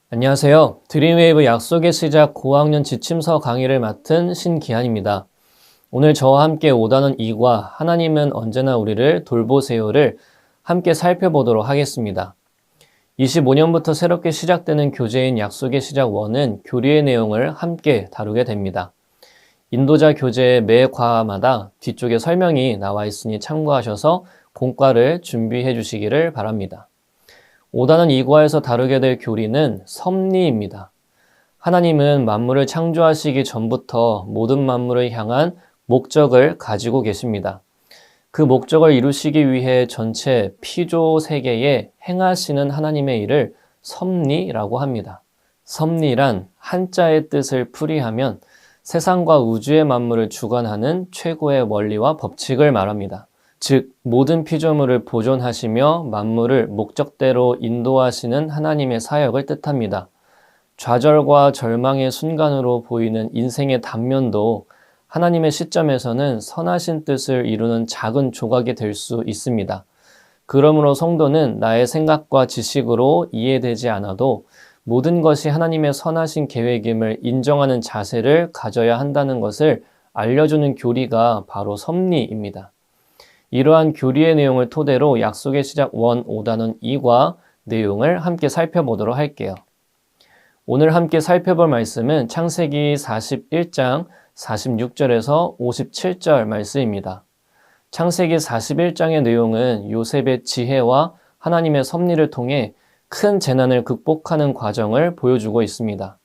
안녕하세요. 드림웨이브 약속의 시작 고학년 지침서 강의를 맡은 신기한입니다. 오늘 저와 함께 5단원 2과 하나님은 언제나 우리를 돌보세요를 함께 살펴보도록 하겠습니다. 25년부터 새롭게 시작되는 교재인 약속의 시작 1은 교리의 내용을 함께 다루게 됩니다. 인도자 교재의 매 과마다 뒤쪽에 설명이 나와 있으니 참고하셔서 공과를 준비해 주시기를 바랍니다. 5단원 2과에서 다루게 될 교리는 섭리입니다. 하나님은 만물을 창조하시기 전부터 모든 만물을 향한 목적을 가지고 계십니다. 그 목적을 이루시기 위해 전체 피조 세계에 행하시는 하나님의 일을 섭리라고 합니다. 섭리란 한자의 뜻을 풀이하면 세상과 우주의 만물을 주관하는 최고의 원리와 법칙을 말합니다. 즉 모든 피조물을 보존하시며 만물을 목적대로 인도하시는 하나님의 사역을 뜻합니다. 좌절과 절망의 순간으로 보이는 인생의 단면도 하나님의 시점에서는 선하신 뜻을 이루는 작은 조각이 될 수 있습니다. 그러므로 성도는 나의 생각과 지식으로 이해되지 않아도 모든 것이 하나님의 선하신 계획임을 인정하는 자세를 가져야 한다는 것을 알려주는 교리가 바로 섭리입니다. 이러한 교리의 내용을 토대로 약속의 시작 1, 5단원 2과 내용을 함께 살펴보도록 할게요. 오늘 함께 살펴볼 말씀은 창세기 41장 46절에서 57절 말씀입니다. 창세기 41장의 내용은 요셉의 지혜와 하나님의 섭리를 통해 큰 재난을 극복하는 과정을 보여주고 있습니다.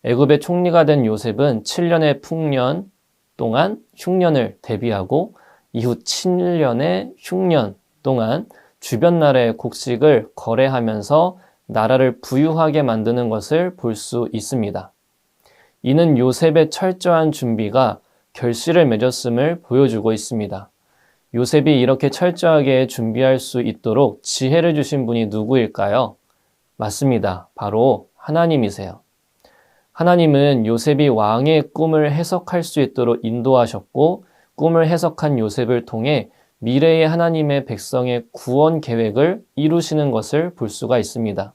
애굽의 총리가 된 요셉은 7년의 풍년 동안 흉년을 대비하고 이후 7년의 흉년 동안 주변 나라의 곡식을 거래하면서 나라를 부유하게 만드는 것을 볼 수 있습니다. 이는 요셉의 철저한 준비가 결실을 맺었음을 보여주고 있습니다. 요셉이 이렇게 철저하게 준비할 수 있도록 지혜를 주신 분이 누구일까요? 맞습니다. 바로 하나님이세요. 하나님은 요셉이 왕의 꿈을 해석할 수 있도록 인도하셨고 꿈을 해석한 요셉을 통해 미래의 하나님의 백성의 구원 계획을 이루시는 것을 볼 수가 있습니다.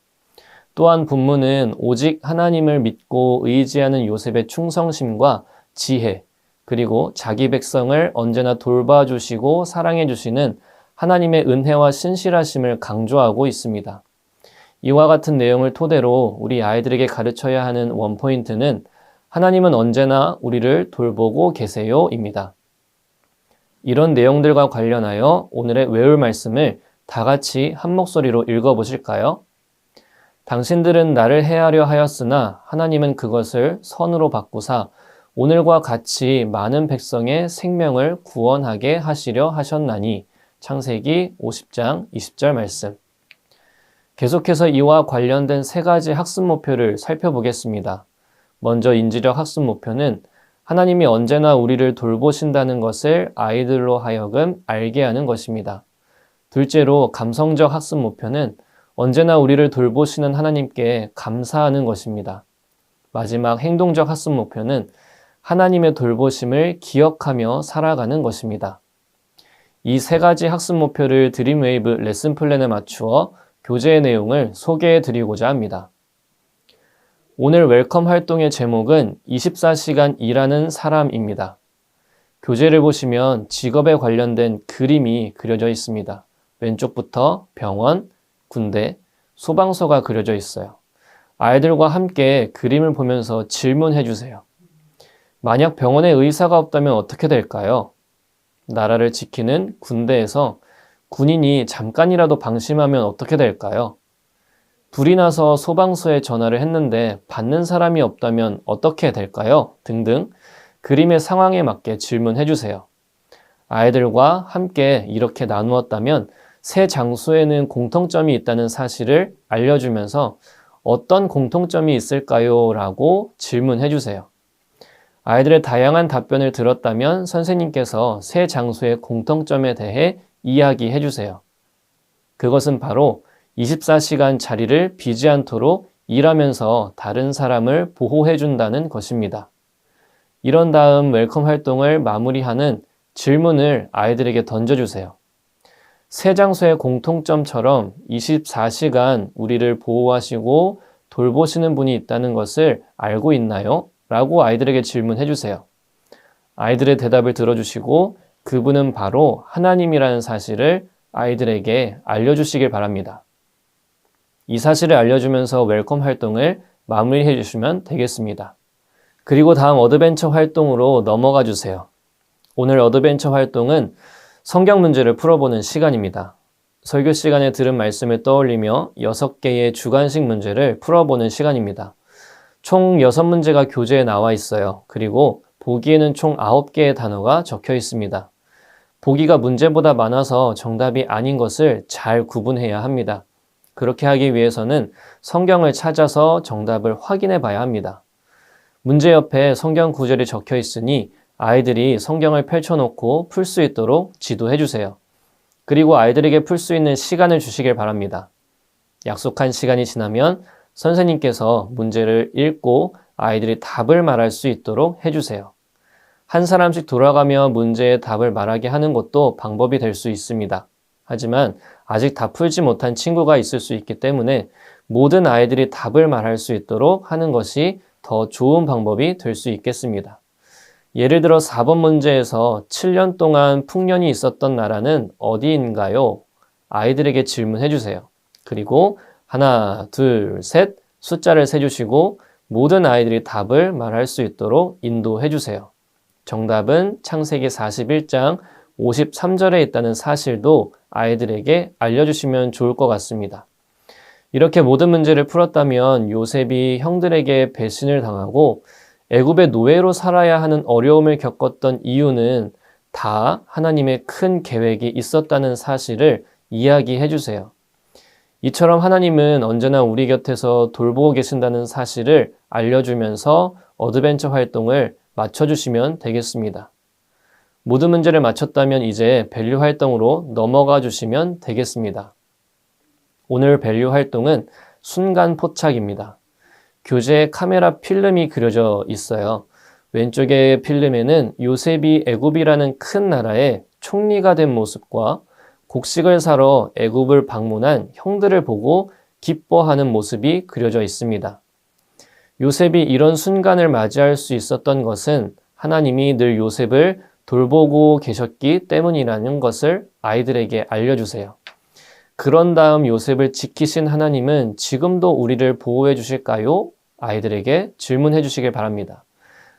또한 본문은 오직 하나님을 믿고 의지하는 요셉의 충성심과 지혜, 그리고 자기 백성을 언제나 돌봐주시고 사랑해주시는 하나님의 은혜와 신실하심을 강조하고 있습니다. 이와 같은 내용을 토대로 우리 아이들에게 가르쳐야 하는 원포인트는 하나님은 언제나 우리를 돌보고 계세요입니다. 이런 내용들과 관련하여 오늘의 외울 말씀을 다 같이 한 목소리로 읽어보실까요? 당신들은 나를 해하려 하였으나 하나님은 그것을 선으로 바꾸사 오늘과 같이 많은 백성의 생명을 구원하게 하시려 하셨나니. 창세기 50장 20절 말씀. 계속해서 이와 관련된 세 가지 학습 목표를 살펴보겠습니다. 먼저 인지력 학습 목표는 하나님이 언제나 우리를 돌보신다는 것을 아이들로 하여금 알게 하는 것입니다. 둘째로 감성적 학습 목표는 언제나 우리를 돌보시는 하나님께 감사하는 것입니다. 마지막 행동적 학습 목표는 하나님의 돌보심을 기억하며 살아가는 것입니다. 이 세 가지 학습 목표를 드림웨이브 레슨 플랜에 맞추어 교재의 내용을 소개해 드리고자 합니다. 오늘 웰컴 활동의 제목은 24시간 일하는 사람입니다. 교재를 보시면 직업에 관련된 그림이 그려져 있습니다. 왼쪽부터 병원, 군대, 소방서가 그려져 있어요. 아이들과 함께 그림을 보면서 질문해 주세요. 만약 병원에 의사가 없다면 어떻게 될까요? 나라를 지키는 군대에서 군인이 잠깐이라도 방심하면 어떻게 될까요? 불이 나서 소방서에 전화를 했는데 받는 사람이 없다면 어떻게 될까요? 등등 그림의 상황에 맞게 질문해 주세요. 아이들과 함께 이렇게 나누었다면 세 장소에는 공통점이 있다는 사실을 알려주면서 어떤 공통점이 있을까요? 라고 질문해 주세요. 아이들의 다양한 답변을 들었다면 선생님께서 세 장소의 공통점에 대해 이야기해 주세요. 그것은 바로 24시간 자리를 비지 않도록 일하면서 다른 사람을 보호해 준다는 것입니다. 이런 다음 웰컴 활동을 마무리하는 질문을 아이들에게 던져주세요. 세 장소의 공통점처럼 24시간 우리를 보호하시고 돌보시는 분이 있다는 것을 알고 있나요? 라고 아이들에게 질문해 주세요. 아이들의 대답을 들어주시고 그분은 바로 하나님이라는 사실을 아이들에게 알려주시길 바랍니다. 이 사실을 알려주면서 웰컴 활동을 마무리해 주시면 되겠습니다. 그리고 다음 어드벤처 활동으로 넘어가 주세요. 오늘 어드벤처 활동은 성경 문제를 풀어보는 시간입니다. 설교 시간에 들은 말씀을 떠올리며 6개의 주관식 문제를 풀어보는 시간입니다. 총 6문제가 교재에 나와 있어요. 그리고 보기에는 총 9개의 단어가 적혀 있습니다. 보기가 문제보다 많아서 정답이 아닌 것을 잘 구분해야 합니다. 그렇게 하기 위해서는 성경을 찾아서 정답을 확인해 봐야 합니다. 문제 옆에 성경 구절이 적혀 있으니 아이들이 성경을 펼쳐놓고 풀 수 있도록 지도해 주세요. 그리고 아이들에게 풀 수 있는 시간을 주시길 바랍니다. 약속한 시간이 지나면 선생님께서 문제를 읽고 아이들이 답을 말할 수 있도록 해주세요. 한 사람씩 돌아가며 문제의 답을 말하게 하는 것도 방법이 될 수 있습니다. 하지만 아직 다 풀지 못한 친구가 있을 수 있기 때문에 모든 아이들이 답을 말할 수 있도록 하는 것이 더 좋은 방법이 될 수 있겠습니다. 예를 들어 4번 문제에서 7년 동안 풍년이 있었던 나라는 어디인가요? 아이들에게 질문해 주세요. 그리고 하나, 둘, 셋 숫자를 세주시고 모든 아이들이 답을 말할 수 있도록 인도해 주세요. 정답은 창세기 41장 53절에 있다는 사실도 아이들에게 알려주시면 좋을 것 같습니다. 이렇게 모든 문제를 풀었다면 요셉이 형들에게 배신을 당하고 애굽의 노예로 살아야 하는 어려움을 겪었던 이유는 다 하나님의 큰 계획이 있었다는 사실을 이야기해 주세요. 이처럼 하나님은 언제나 우리 곁에서 돌보고 계신다는 사실을 알려주면서 어드벤처 활동을 맞춰주시면 되겠습니다. 모든 문제를 맞췄다면 이제 밸류 활동으로 넘어가 주시면 되겠습니다. 오늘 밸류 활동은 순간 포착입니다. 교재에 카메라 필름이 그려져 있어요. 왼쪽의 필름에는 요셉이 애굽이라는 큰 나라의 총리가 된 모습과 곡식을 사러 애굽을 방문한 형들을 보고 기뻐하는 모습이 그려져 있습니다. 요셉이 이런 순간을 맞이할 수 있었던 것은 하나님이 늘 요셉을 돌보고 계셨기 때문이라는 것을 아이들에게 알려주세요. 그런 다음 요셉을 지키신 하나님은 지금도 우리를 보호해 주실까요? 아이들에게 질문해 주시길 바랍니다.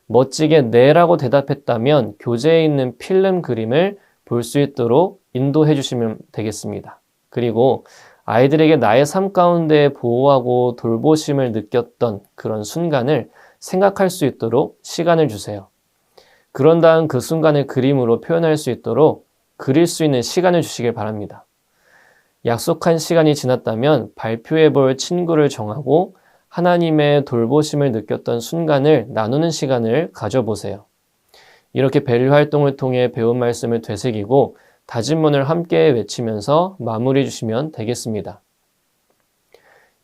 멋지게 네라고 대답했다면 교재에 있는 필름 그림을 볼 수 있도록 인도해 주시면 되겠습니다. 그리고 아이들에게 나의 삶 가운데 보호하고 돌보심을 느꼈던 그런 순간을 생각할 수 있도록 시간을 주세요. 그런 다음 그 순간을 그림으로 표현할 수 있도록 그릴 수 있는 시간을 주시길 바랍니다. 약속한 시간이 지났다면 발표해 볼 친구를 정하고 하나님의 돌보심을 느꼈던 순간을 나누는 시간을 가져보세요. 이렇게 밸류 활동을 통해 배운 말씀을 되새기고 다짐문을 함께 외치면서 마무리해 주시면 되겠습니다.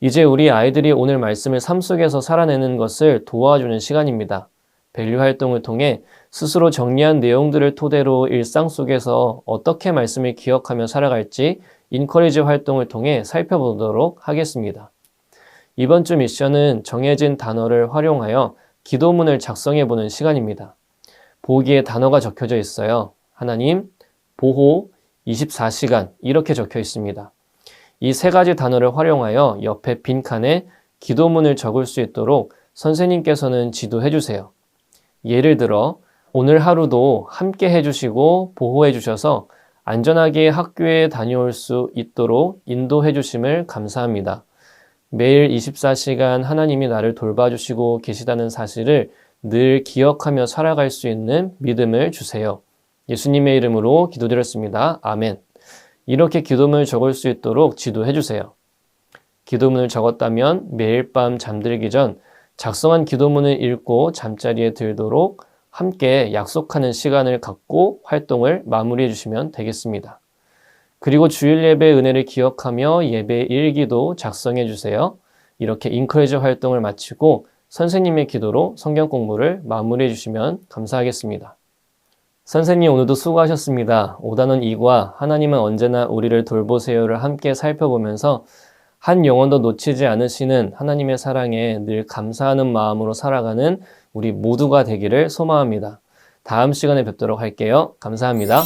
이제 우리 아이들이 오늘 말씀을 삶 속에서 살아내는 것을 도와주는 시간입니다. 밸류 활동을 통해 스스로 정리한 내용들을 토대로 일상 속에서 어떻게 말씀을 기억하며 살아갈지 인커리지 활동을 통해 살펴보도록 하겠습니다. 이번 주 미션은 정해진 단어를 활용하여 기도문을 작성해보는 시간입니다. 보기에 단어가 적혀져 있어요. 하나님, 보호, 24시간 이렇게 적혀 있습니다. 이 세 가지 단어를 활용하여 옆에 빈칸에 기도문을 적을 수 있도록 선생님께서는 지도해 주세요. 예를 들어 오늘 하루도 함께 해주시고 보호해 주셔서 안전하게 학교에 다녀올 수 있도록 인도해 주심을 감사합니다. 매일 24시간 하나님이 나를 돌봐주시고 계시다는 사실을 늘 기억하며 살아갈 수 있는 믿음을 주세요. 예수님의 이름으로 기도드렸습니다. 아멘. 이렇게 기도문을 적을 수 있도록 지도해 주세요. 기도문을 적었다면 매일 밤 잠들기 전 작성한 기도문을 읽고 잠자리에 들도록 함께 약속하는 시간을 갖고 활동을 마무리해 주시면 되겠습니다. 그리고 주일 예배 은혜를 기억하며 예배 일기도 작성해 주세요. 이렇게 인커리지 활동을 마치고 선생님의 기도로 성경 공부를 마무리해 주시면 감사하겠습니다. 선생님 오늘도 수고하셨습니다. 5단원 2과 하나님은 언제나 우리를 돌보세요를 함께 살펴보면서 한 영혼도 놓치지 않으시는 하나님의 사랑에 늘 감사하는 마음으로 살아가는 우리 모두가 되기를 소망합니다. 다음 시간에 뵙도록 할게요. 감사합니다.